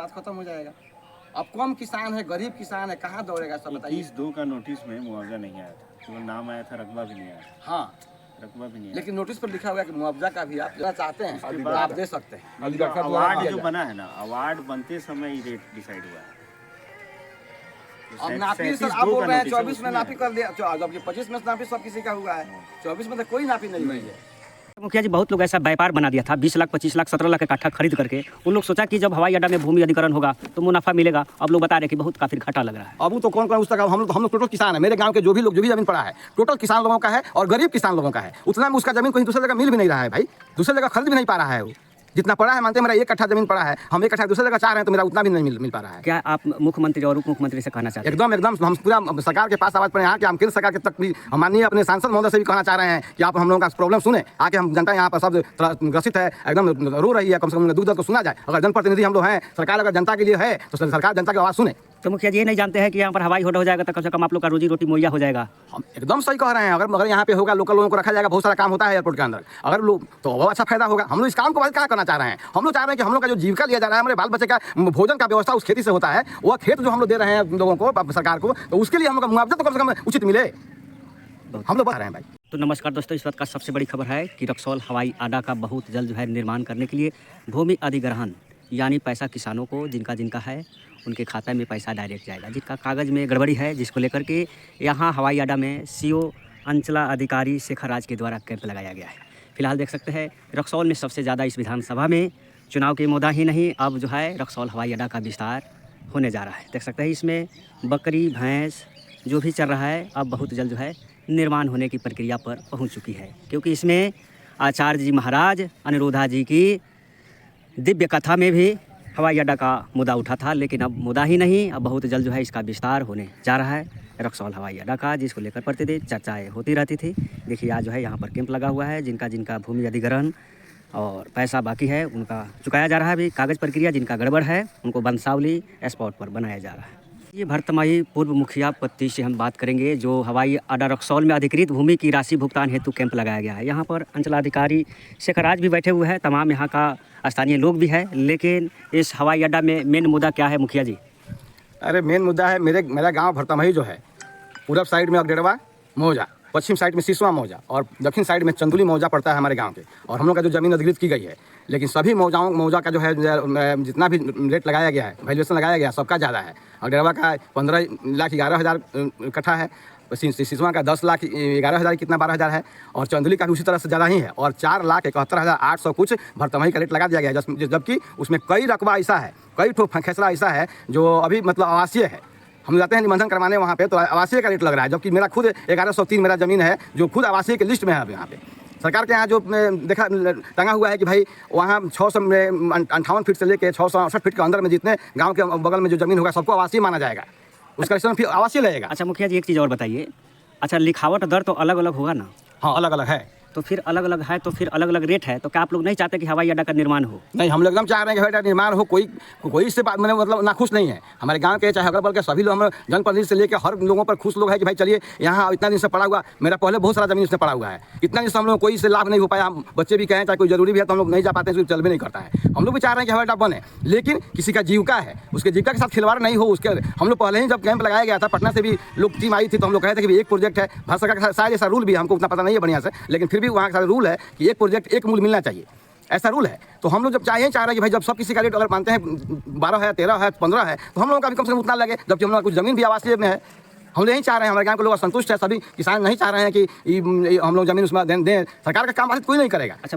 बात खत्म हो जाएगा। अब कम किसान है, गरीब किसान है, कहाँ दौड़ेगा सब बताइए। 21/2 का नोटिस में मुआवजा नहीं आया था, केवल नाम आया था, रकबा भी नहीं आया था। हाँ, रकबा भी नहीं आया। लेकिन नोटिस पर लिखा हुआ है कि मुआवजा का भी आप जरा चाहते हैं तो आप दे सकते हैं। अवार्ड जो बना है ना, अवार्ड बनते समय ही रेट डिसाइड हुआ है। अब नापी सर आप बोल रहे हैं 24 में नापी कर दिया, जबकि 25 में नापी सब किसी का हुआ है, 24 में तो कोई नापी नहीं हुई है। मुखिया जी, बहुत लोग ऐसा व्यापार बना दिया था, 20 लाख 25 लाख 17 लाख इकट्ठा खरीद करके। उन लोग सोचा कि जब हवाई अड्डा में भूमि अधिग्रहण होगा तो मुनाफा मिलेगा। अब लोग बता रहे हैं कि बहुत काफी घाटा लग रहा है। अब तो कौन कौन उसका हम लोग टोटल किसान है। मेरे गांव के जो भी जमीन पड़ा है टोटल किसान लोगों का है और गरीब किसान लोगों का है। उतना में उसका जमीन कहीं दूसरी जगह मिल भी नहीं रहा है भाई, दूसरी जगह खरीद भी नहीं पा रहा है। वो जितना पड़ा है, मानते हैं मेरा 1 कट्ठा जमीन पड़ा है, हम 1 कट्ठा दूसरी जगह चाह रहे हैं तो मेरा उतना भी नहीं मिल पा रहा है। क्या आप मुख्यमंत्री और उप मुख्यमंत्री से कहना चाहते हैं? एकदम हम पूरा सरकार के पास आवाज पड़े हैं कि हम केंद्र सरकार के तक भी, हम माननीय अपने सांसद महोदय से भी कहना चाह रहे हैं कि आप हम लोगों का प्रॉब्लम सुने। आके हम जनता यहाँ पर सब ग्रसित है, एकदम रो रही है, कम से कम दुख दर्द को सुना जाए। अगर जनप्रतिनिधि हम लोग हैं, सरकार अगर जनता के लिए है तो सरकार जनता की आवाज़ सुने। तो मुखिया जी ये नहीं जानते हैं कि यहाँ पर हवाई अड्डा हो जाएगा तो कम से कम आप लोग का रोजी रोटी मुहैया हो जाएगा? हम एकदम सही कह रहे हैं। अगर यहाँ पे होगा, लोकल लोगों को रखा जाएगा, बहुत सारा काम होता है एयरपोर्ट के अंदर, अगर लोग तो बहुत अच्छा फायदा होगा। हम लोग इस काम को क्या करना चाह रहे हैं, हम लोग चाह रहे हैं कि हम लोग का जो जीविका लिया जा रहा है, हमारे बाल बच्चे का भोजन का व्यवस्था उस खेती से होता है। वह खेत जो हम लोग दे रहे हैं लोगों को, सरकार को, तो उसके लिए हम लोग का मुआवजा तो कम से कम उचित मिले, हम लोग बता रहे हैं भाई। तो नमस्कार दोस्तों, इस वक्त का सबसे बड़ी खबर है कि रक्सौल हवाई अड्डा का बहुत जल्द जो है निर्माण करने के लिए भूमि अधिग्रहण यानी पैसा किसानों को जिनका है उनके खाता में पैसा डायरेक्ट जाएगा। जिनका कागज़ में गड़बड़ी है, जिसको लेकर के यहाँ हवाई अड्डा में CO अंचला अधिकारी शेखर राज के द्वारा कैंप लगाया गया है। फिलहाल देख सकते हैं रक्सौल में सबसे ज़्यादा इस विधानसभा में चुनाव के मुद्दा ही नहीं, अब जो है रक्सौल हवाई अड्डा का विस्तार होने जा रहा है। देख सकते हैं इसमें बकरी भैंस जो भी चल रहा है अब बहुत जल्द जो है निर्माण होने की प्रक्रिया पर पहुँच चुकी है, क्योंकि इसमें आचार्य जी महाराज अनिरुद्धा जी की दिव्य कथा में भी हवाई अड्डा का मुद्दा उठा था, लेकिन अब मुद्दा ही नहीं, अब बहुत जल्द जो है इसका विस्तार होने जा रहा है रक्सौल हवाई अड्डा का, जिसको लेकर प्रतिदिन चर्चाएं होती रहती थी। देखिए आज जो है यहाँ पर कैंप लगा हुआ है, जिनका भूमि अधिग्रहण और पैसा बाकी है उनका चुकाया जा रहा है। अभी कागज़ प्रक्रिया जिनका गड़बड़ है उनको वंशावली स्पॉट पर बनाया जा रहा है। ये भरतमाही पूर्व मुखिया पत्ती से हम बात करेंगे, जो हवाई अड्डा रक्सौल में अधिकृत भूमि की राशि भुगतान हेतु कैंप लगाया गया है। यहाँ पर अंचलाधिकारी शेखर राज भी बैठे हुए हैं, तमाम यहाँ का स्थानीय लोग भी है। लेकिन इस हवाई अड्डा में मेन मुद्दा क्या है मुखिया जी? अरे मेन मुद्दा है, मेरा गाँव भरतमाही जो है, पूरब साइड में अगडेरवा मौजा, पश्चिम साइड में सिसवा मौजा और दक्षिण साइड में चंदुली मौजा पड़ता है हमारे गांव के। और हम लोग का जो ज़मीन अधिकृत की गई है, लेकिन सभी मौजा का जो है जितना भी रेट लगाया गया है, वैल्यूएशन लगाया गया, सबका ज़्यादा है। अगडेरवा का 15,11,000 कट्ठा है, सिसवा का 10,11,000 कितना 12,000 है, और चंदुली का भी उसी तरह से ज़्यादा ही है। और 4,71,800 कुछ भरतमाही का रेट लगा दिया गया है, जबकि उसमें कई रकबा ऐसा है, कई ठो फैसला ऐसा है जो अभी मतलब आवासीय है। हम जाते हैं निबंधन करवाने वहाँ पे तो आवासीय का रेट लग रहा है, जबकि मेरा खुद 1103 मेरा ज़मीन है जो खुद आवासीय के लिस्ट में है। अब यहाँ पे सरकार के यहाँ जो देखा टंगा हुआ है कि भाई वहाँ 658 फीट से लेकर 668 फीट के अंदर में जितने गांव के बगल में जो ज़मीन होगा सबको आवासीय माना जाएगा, उसका रजिस्ट्रेशन फिर आवासीय लगेगा। अच्छा मुखिया जी एक चीज़ और बताइए, अच्छा लिखावट दर तो अलग अलग होगा ना? हाँ अलग अलग है, तो फिर अलग अलग है, तो फिर अलग अलग रेट है, तो क्या आप लोग नहीं चाहते कि हवाई अड्डा का निर्माण हो? नहीं, हम लोग एकदम चाह रहे हैं कि हवाई अड्डा निर्माण हो। कोई इससे बात मैंने मतलब नाखुश नहीं है। हमारे गांव के चाहे अगल बगल के सभी लोग, हम जनप्रतिनिधि से लेकर हर लोगों पर खुश लोग हैं कि भाई चलिए यहाँ इतना दिन से पड़ा हुआ, मेरा पहले बहुत सारा जमीन उसमें पड़ा हुआ है, इतना दिन से हम लोग कोई इससे लाभ नहीं हो पाया। हम बच्चे भी कहें चाहे कोई जरूरी भी है तो हम लोग नहीं जा पाते हैं, चल भी नहीं करता है। हम लोग भी चाह रहे हैं कि हवाई अड्डा बने, लेकिन किसी का जीविका है, उसके जीविका के साथ खिलवाड़ नहीं हो। उसके हम लोग पहले ही जब कैंप लगाया गया था, पटना से भी लोग टीम आई थी, तो हम लोग कहे थे कि एक प्रोजेक्ट है, भारत सरकार का शायद ऐसा रूल भी, हमको उतना पता नहीं है बढ़िया से, लेकिन फिर भी वहाँ का रूल है कि एक प्रोजेक्ट एक मूल मिलना चाहिए, ऐसा रूल है। तो हम लोग जब चाह रहे हैं कि भाई जब सब किसी का रेट अगर मानते हैं 12 है, 13 है, 15 है, तो हम लोगों का भी कम से कम उतना लगे, जबकि हम लोग कुछ ज़मीन भी आवासीय में है। हम यही चाह रहे हैं, हमारे गांव के लोग संतुष्ट है, सभी किसान नहीं चाह रहे हैं कि हम लोग जमीन उसमें दें। सरकार का काम कोई नहीं करेगा। अच्छा,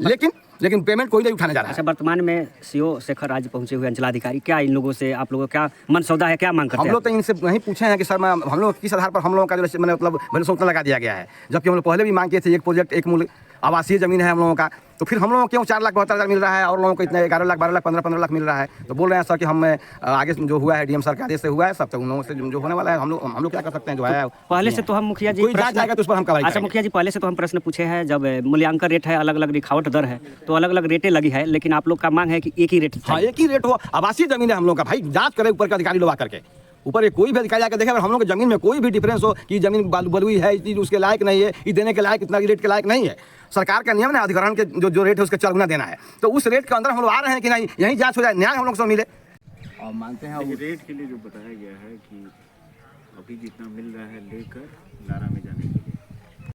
लेकिन पेमेंट कोई नहीं उठाने जा रहा है। अच्छा, वर्तमान में CO शेखर राज पहुंचे हुए अंचलाधिकारी, क्या इन लोगों से आप लोगों का क्या मनसौदा है, क्या मांग करते हैं? हम लोग तो इनसे नहीं पूछे हैं कि सर हम लोग किस आधार पर हम लोगों का जो मतलब वैल्यूएशन लगा दिया गया है, जबकि हम लोग पहले भी मांग किए थे एक प्रोजेक्ट एक मूल आवासीय ज़मीन है हम लोगों का। तो फिर हम लोगों को क्यों 4,72,000 मिल रहा है और लोगों को इतने 11 लाख 12 लाख 15 लाख मिल रहा है? तो बोल रहे हैं सर कि हम आगे जो हुआ है DM सर के आदेश से हुआ है, सब तक उन लोगों से जो होने वाला है हम लोग क्या कर सकते हैं जो है। पहले से तो हम मुखिया जी कोई जांच आएगा तो उस पर हम कार्रवाई अच्छा मुखिया जी पहले से तो हम प्रश्न पूछे हैं, जब मूल्यांकन रेट है, अलग अलग लिखावट दर है, तो अलग अलग रेटें लगी है, लेकिन आप लोग का मांग है कि एक ही रेट। हाँ एक ही रेट हो, आवासीय ज़मीन है हम लोग का भाई, जाँच करे ऊपर के अधिकारी लोग आकर के, ऊपर कोई भी अधिकारी आकर देखे अगर हम लोग की ज़मीन में कोई भी डिफरेंस हो कि ज़मीन बलुई है, चीज़ उसके लायक नहीं है, ये देने के लायक, इतना रेट के लायक नहीं है। सरकार का नियम है अधिग्रहण के जो रेट है उसके 4 गुना देना है, तो उस रेट के अंदर हम लोग आ रहे हैं कि नहीं, यही जांच हो जाए, न्याय हम लोग से मिले। और मानते हैं देखिए, रेट के लिए जो बताया गया है कि अभी जितना मिल रहा है लेकर लारा में जाने के लिए